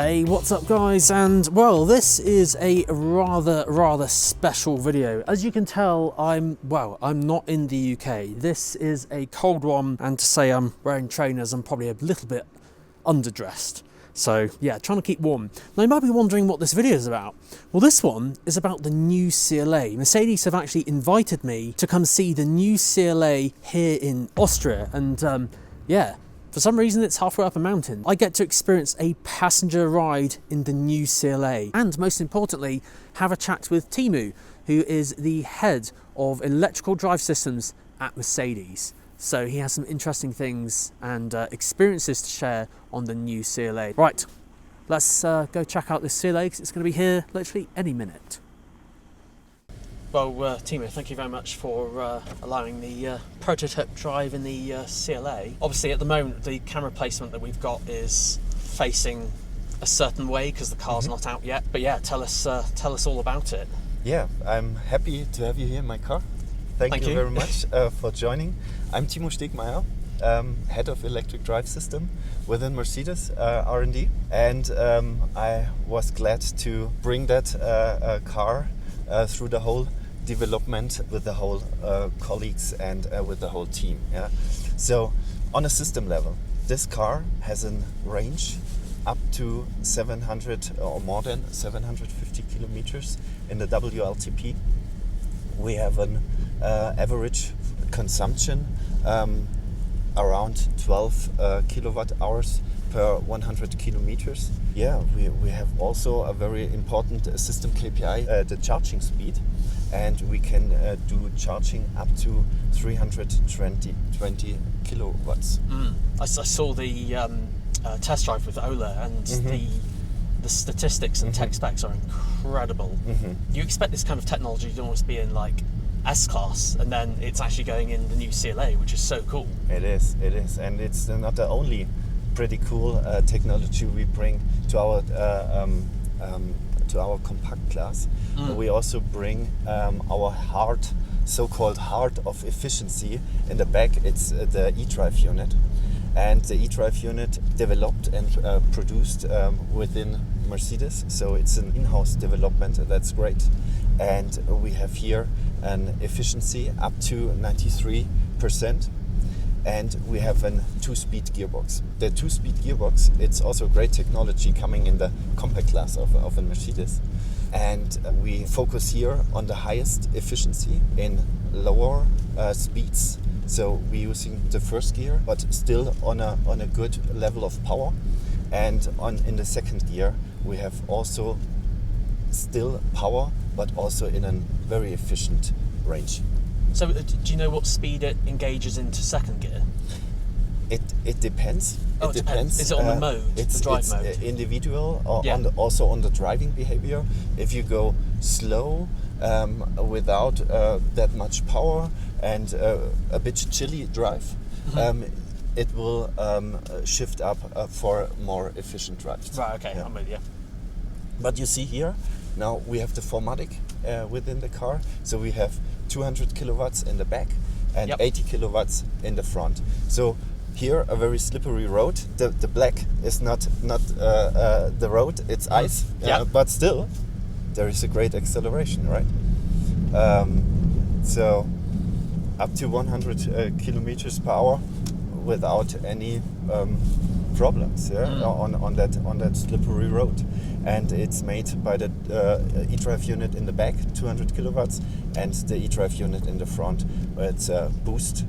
Hey, what's up guys? And well, this is a rather special video. As you can tell, I'm not in the UK. This is a cold one, and to say I'm wearing trainers, I'm probably a little bit underdressed. So yeah, trying to keep warm. Now you might be wondering what this video is about. Well, this one is about the new CLA. Mercedes have actually invited me to come see the new CLA here in Austria, and yeah, for some reason it's halfway up a mountain. I get to experience a passenger ride in the new CLA, and most importantly, have a chat with Timu, who is the head of electrical drive systems at Mercedes. So he has some interesting things and experiences to share on the new CLA. Right, let's go check out this CLA because it's going to be here literally any minute. Well, Timo, thank you very much for allowing the prototype drive in the CLA. Obviously, at the moment, the camera placement that we've got is facing a certain way because the car's not out yet. But yeah, tell us all about it. Yeah, I'm happy to have you here in my car. Thank you very much for joining. I'm Timo Stegmeier, head of electric drive system within Mercedes R&D, and I was glad to bring that car through the whole development with the whole colleagues and with the whole team. Yeah. So on a system level, this car has a range up to 700 or more than 750 kilometers in the WLTP. We have an average consumption around 12 kilowatt hours per 100 kilometers. Yeah, we have also a very important system KPI, the charging speed, and we can do charging up to 320 kilowatts. I saw the test drive with Ola, and the statistics and tech specs are incredible. You expect this kind of technology to almost be in like S-Class, and then it's actually going in the new CLA, which is so cool. It is, and it's not the only pretty cool technology we bring to our compact class. We also bring our so-called heart of efficiency in the back. It's the e-drive unit, and the e-drive unit developed and produced within Mercedes, so it's an in-house development. That's great, and we have here an efficiency up to 93%, and we have a 2-speed gearbox. The 2-speed gearbox, it's also great technology coming in the compact class of a Mercedes, and we focus here on the highest efficiency in lower speeds. So we're using the first gear, but still on a good level of power. And in the second gear, we have also still power, but also in a very efficient range. So do you know what speed it engages into second gear? It depends. Oh, it depends. Is it on the mode, the drive mode? It's individual, or also on the driving behavior. If you go slow, without that much power, and a bit chilly drive, it will shift up for more efficient drives. Right, okay, I'm with you. But you see here, now we have the 4MATIC within the car, so we have 200 kilowatts in the back and 80 kilowatts in the front. So here, a very slippery road. The black is not the road, it's ice, but still there is a great acceleration, right? So up to 100 kilometers per hour without any problems on that slippery road. And it's made by the e-drive unit in the back, 200 kilowatts, and the e-drive unit in the front. It's a boost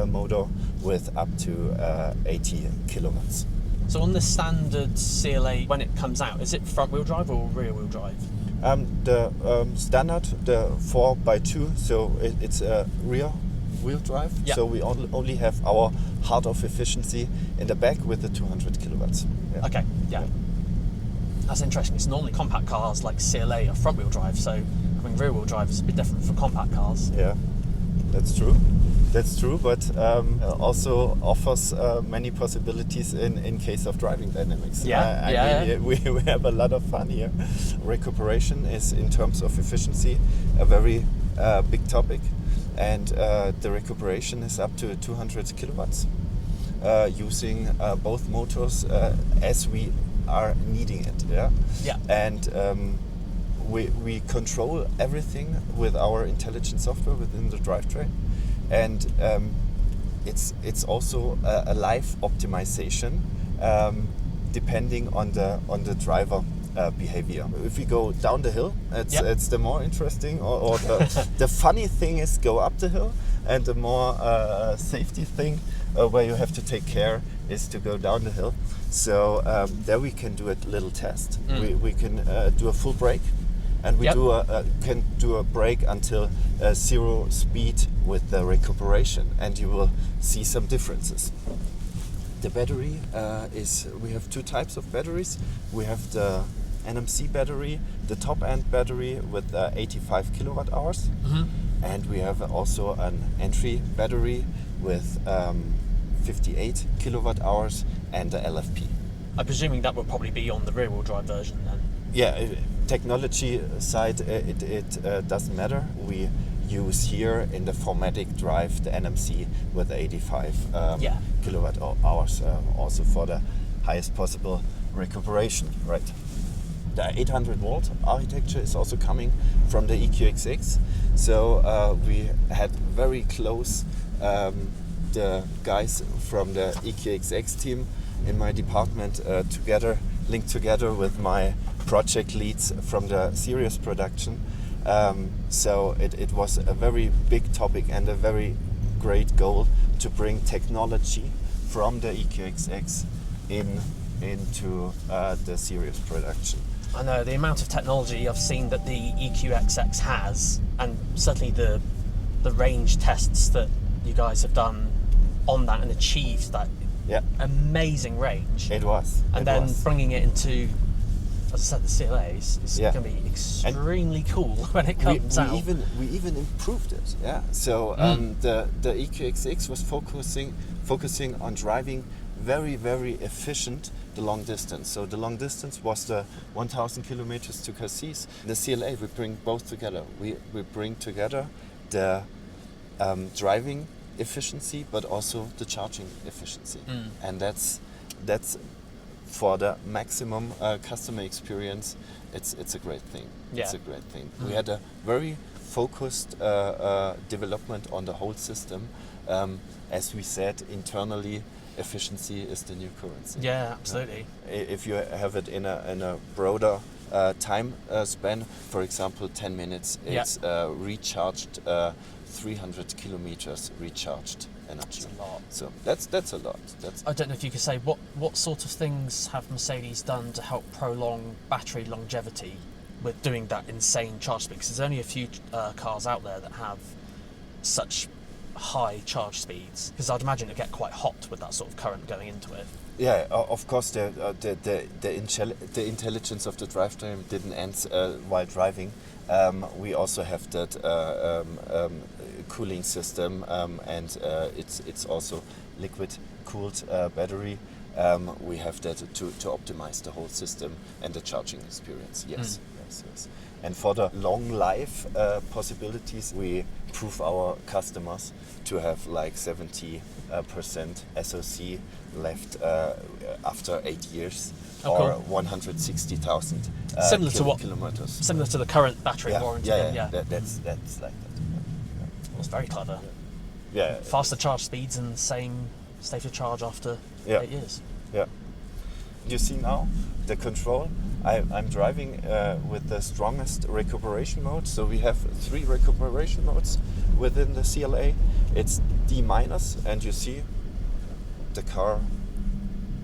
motor with up to 80 kilowatts. So on the standard CLA, when it comes out, is it front wheel drive or rear wheel drive? The standard, the 4x2, so it's a rear wheel drive. So we only have our heart of efficiency in the back with the 200 kilowatts. Okay, that's interesting. It's normally compact cars like CLA are front wheel drive, so having rear wheel drive is a bit different for compact cars. Yeah, that's true, but also offers many possibilities in case of driving dynamics. We have a lot of fun here. Recuperation is, in terms of efficiency, a very big topic, and the recuperation is up to 200 kilowatts using both motors as we are needing it. Yeah. Yeah. And we control everything with our intelligent software within the drivetrain, and it's also a live optimization depending on the driver behavior. If we go down the hill, it's the more interesting, or the funny thing is go up the hill, and the more safety thing where you have to take care is to go down the hill. So there we can do a little test. We can do a full brake, and we can do a brake until 0 speed with the recuperation, and you will see some differences. The battery we have 2 types of batteries. We have the NMC battery, the top end battery with 85 kilowatt hours, and we have also an entry battery with 58 kilowatt hours and the LFP. I'm presuming that will probably be on the rear wheel drive version then. Yeah, technology side, it doesn't matter. We use here in the 4MATIC drive the NMC with 85 kilowatt hours, also for the highest possible recuperation, right? The 800 volt architecture is also coming from the EQXX, so we had very close the guys from the EQXX team in my department linked together with my project leads from the series production. So it was a very big topic and a very great goal to bring technology from the EQXX into the series production. I know the amount of technology I've seen that the EQXX has, and certainly the range tests that you guys have done on that and achieved that amazing range. It was. And then bringing it into, as I said, the CLA is going to be extremely cool when it comes out. We even improved it. Yeah. So the EQXX was focusing on driving very, very efficient the long distance. So the long distance was the 1,000 kilometers to Cassis. The CLA, we bring both together. We bring together the driving efficiency, but also the charging efficiency, and that's for the maximum customer experience. It's a great thing. Yeah. It's a great thing. We had a very focused development on the whole system. As we said internally, efficiency is the new currency. Yeah, absolutely. If you have it in a broader time span, for example, 10 minutes, it's recharged 300 kilometers recharged energy. That's a lot. So that's a lot. I don't know if you could say what sort of things have Mercedes done to help prolong battery longevity with doing that insane charge speed? Because there's only a few cars out there that have such high charge speeds. Because I'd imagine it'd get quite hot with that sort of current going into it. Yeah, of course. The intelligence of the drivetrain didn't end while driving. We also have that cooling system, and it's also liquid cooled battery. We have that to optimize the whole system and the charging experience. Yes. And for the long life possibilities, we prove our customers to have like 70% SOC left after 8 years, or 160,000 similar to kilometers. Similar to the current battery warranty. That's like that. Well, it's very clever. Yeah. Faster charge speeds and same state of charge after 8 years. Yeah. You see now the control. I'm driving with the strongest recuperation mode. So we have 3 recuperation modes within the CLA. It's D-, and you see the car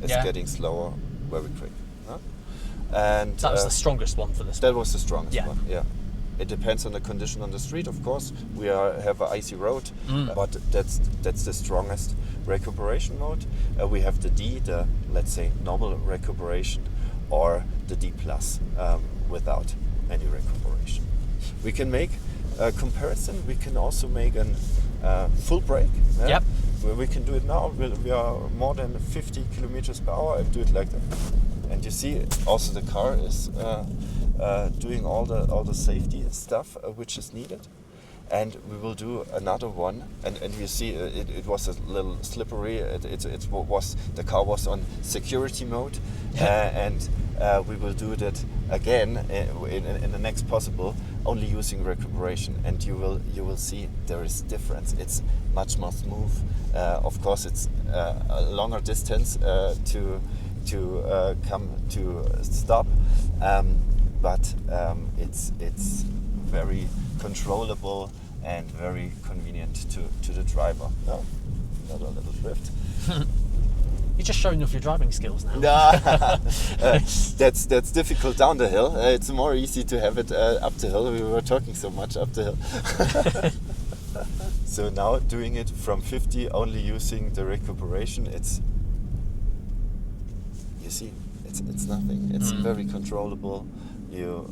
is getting slower very quick. Huh? And that was the strongest one for this. That was the strongest one. Yeah. It depends on the condition on the street, of course. We have an icy road, but that's the strongest recuperation mode. We have the D, the, let's say, normal recuperation, or the D+, without any recuperation. We can make a comparison. We can also make a full brake. Yep. We can do it now. We are more than 50 kilometers per hour and do it like that. And you see, also the car is doing all the safety stuff which is needed. and we will do another one. And you see, it was a little slippery. The car was on security mode, and we will do that again in the next possible, only using recuperation. And you will see there is difference. It's much more smooth. Of course, it's a longer distance to come to stop, but it's very controllable and very convenient to the driver. No, another little drift. You're just showing off your driving skills now. That's difficult down the hill. It's more easy to have it up the hill. We were talking so much up the hill. So now doing it from 50, only using the recuperation, you see, it's nothing. It's very controllable. You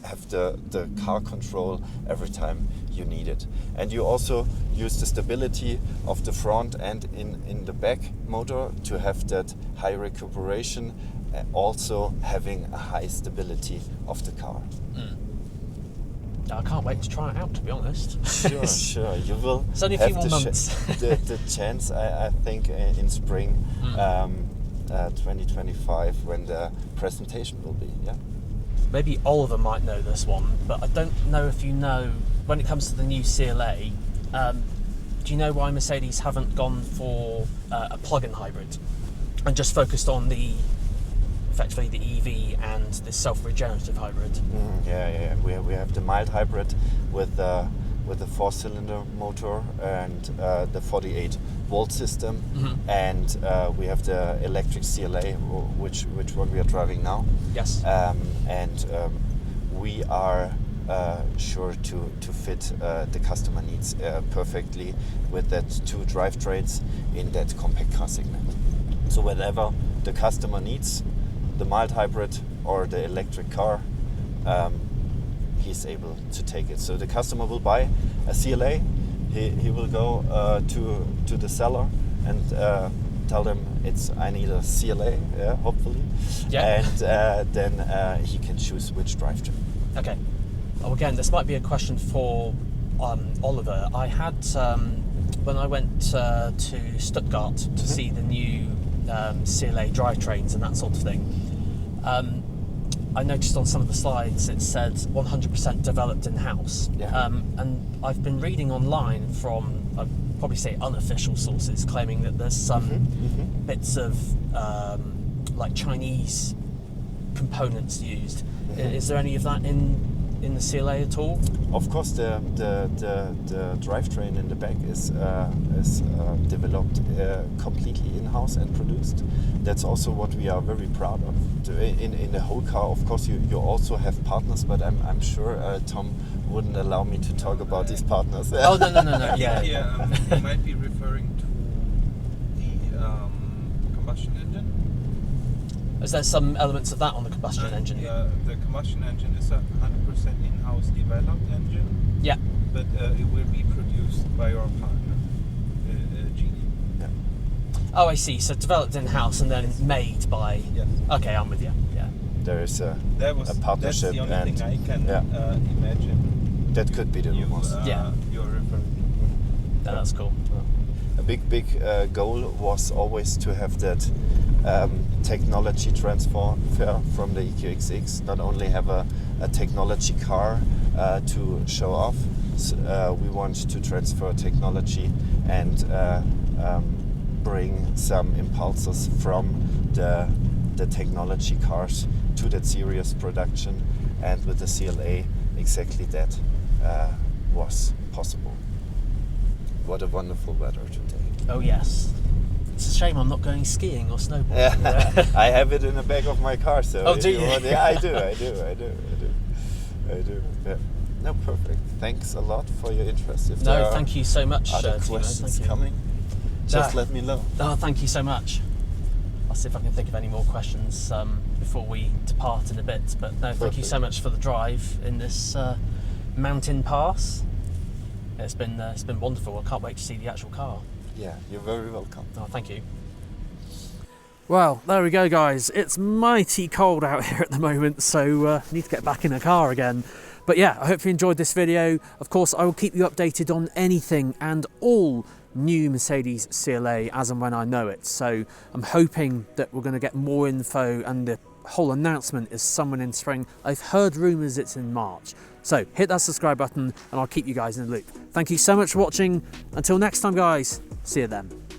have the car control every time you need it. And you also use the stability of the front and in the back motor to have that high recuperation, also having a high stability of the car. I can't wait to try it out, to be honest. Sure, you will. It's only a few more months. The chance, I think, in spring 2025, when the presentation will be. Yeah. Maybe Oliver might know this one, but I don't know if you know, when it comes to the new CLA, do you know why Mercedes haven't gone for a plug-in hybrid and just focused on effectively the EV and the self-regenerative hybrid? Yeah. We have the mild hybrid with the 4-cylinder motor and the 48-volt system, and we have the electric CLA, which one we are driving now. Yes. And we are sure to fit the customer needs perfectly with that two drivetrains in that compact car segment. So whenever the customer needs the mild hybrid or the electric car, he's able to take it. So the customer will buy a CLA, he will go to the seller and tell them I need a CLA, hopefully, and then he can choose which drivetrain. Okay. Oh, again, this might be a question for Oliver. I had when I went to Stuttgart to see the new CLA drivetrains and that sort of thing. I noticed on some of the slides it said 100% developed in-house. And I've been reading online from, I'd probably say unofficial sources, claiming that there's some bits of like Chinese components used. Is there any of that in the CLA at all? Of course, the drivetrain in the back is developed completely in-house and produced. That's also what we are very proud of. In the whole car, of course, you also have partners, but I'm sure Tom wouldn't allow me to talk about these partners. Oh, no. Yeah. You might be referring to the combustion engine. Is there some elements of that on the combustion engine? The combustion engine is a 100% in-house developed engine. Yeah. But it will be produced by our partner, GE. Yeah. Oh, I see. So developed in-house and then made by... Yes. Okay, I'm with you. Yeah. There is a partnership. That's the only and thing I can imagine. That could be the rumors. You're referring to. That's cool. A big goal was always to have that technology transfer from the EQXX, not only have a technology car to show off. So, we want to transfer technology and bring some impulses from the technology cars to that serious production, and with the CLA exactly that was possible. What a wonderful weather today. Oh yes. It's a shame I'm not going skiing or snowboarding. Yeah. I have it in the back of my car, so oh, do you? Yeah, I do. Yeah. No, perfect. Thanks a lot for your interest. If no, thank you so much. Other questions coming, just let me know. Oh, thank you so much. I'll see if I can think of any more questions before we depart in a bit. But no, thank you so much for the drive in this mountain pass. It's been wonderful. I can't wait to see the actual car. Yeah, you're very welcome. Oh, thank you. Well, there we go, guys. It's mighty cold out here at the moment, so need to get back in a car again. But yeah, I hope you enjoyed this video. Of course, I will keep you updated on anything and all new Mercedes CLA as and when I know it. So I'm hoping that we're going to get more info, and the whole announcement is somewhere in spring. I've heard rumours it's in March. So hit that subscribe button and I'll keep you guys in the loop. Thank you so much for watching. Until next time, guys, see you then.